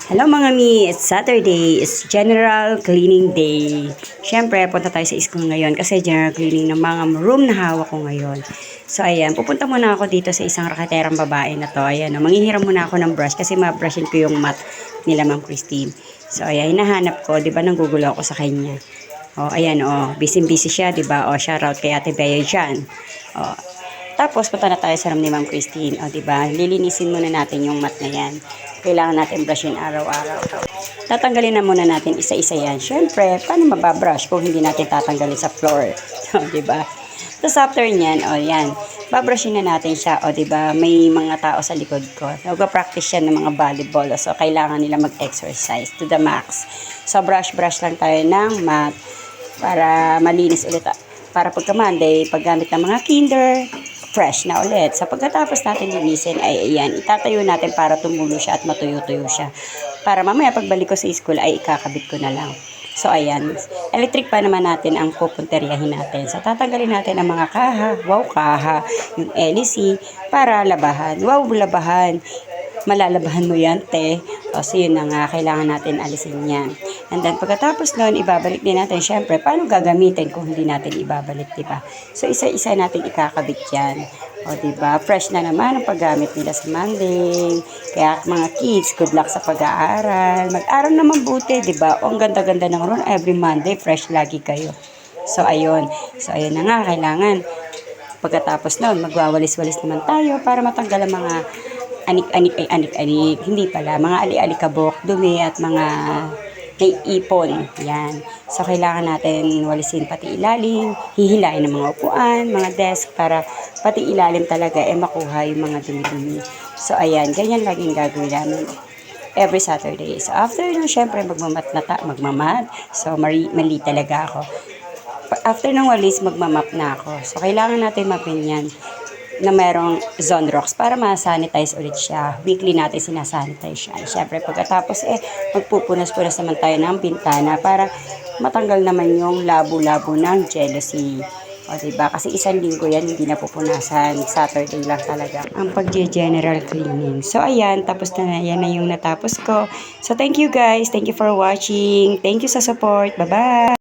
Hello mga mi, it's Saturday, it's general cleaning day. Siyempre, punta tayo sa school ngayon kasi general cleaning ng mga room na hawak ko ngayon. So ayan, pupunta muna ako dito sa isang rakaterang babae na to. Ayan, manghihiram muna ako ng brush kasi ma-brushin ko yung mat nila Ma'am Christine. So ayan, hinahanap ko, di ba nanggugulo ako sa kanya. O ayan, busy-busy siya, di ba? O shoutout kay Ate Bea dyan. O, tapos, punta na tayo sa room ni Ma'am Christine. O, diba? Lilinisin muna natin yung mat na yan. Kailangan natin brushin araw-araw. Tatanggalin na muna natin isa-isa yan. Siyempre, paano mababrush kung hindi natin tatanggalin sa floor? So, diba? Tapos, after nyan, o, yan. Babrushin na natin siya. O, diba? May mga tao sa likod ko. Nag-practice yan ng mga volleyball. So, kailangan nila mag-exercise to the max. So, brush-brush lang tayo ng mat para malinis ulit. Para pagka Monday, paggamit ng mga kinder, fresh na ulit. Sa pagkatapos natin linisin ay ayan, itatayo natin para tumulo siya at matuyo-tuyo siya. Para mamaya pagbalik ko sa school ay ikakabit ko na lang. So ayan, electric pa naman natin ang pupunteriyahin natin. So tatanggalin natin ang mga kaha, kaha, yung LEC para labahan. Labahan. Malalabahan mo yan, te. O, so yun na nga, kailangan natin alisin yan. And then, pagkatapos nun, ibabalik din natin. Siyempre, paano gagamitin kung hindi natin ibabalik, diba? So, isa-isa natin ikakabit yan. O, diba? Fresh na naman ang paggamit nila sa Monday. Kaya, mga kids, good luck sa pag-aaral. Mag-aral naman buti, diba? O, ang ganda-ganda ng ron. Every Monday, fresh lagi kayo. So, ayun. So, ayun na nga, kailangan. Pagkatapos nun, magwawalis-walis naman tayo para matanggal ang mga anik-anik, hindi pala, mga ali-alikabok, dumi at mga naiipon. Yan. So, kailangan natin walisin pati ilalim, hihilain ng mga upuan, mga desk, para pati ilalim talaga makuha yung mga dumi-dumi. So, ayan, ganyan laging gagawin namin every Saturday. So, after nun, syempre, magmamat. So, mali talaga ako. After ng walis, magmamap na ako. So, kailangan natin mapin yan na merong zone rocks para ma-sanitize ulit siya. Weekly natin sinasanitize siya. Siyempre, pagkatapos magpupunas-punas naman tayo ng bintana para matanggal naman yung labo-labo ng jealousy. O, diba? Kasi isang linggo yan, hindi napupunasan. Saturday lang talaga ang pag-general cleaning. So, ayan, tapos na yan na yung natapos ko. So, thank you guys. Thank you for watching. Thank you sa support. Bye-bye!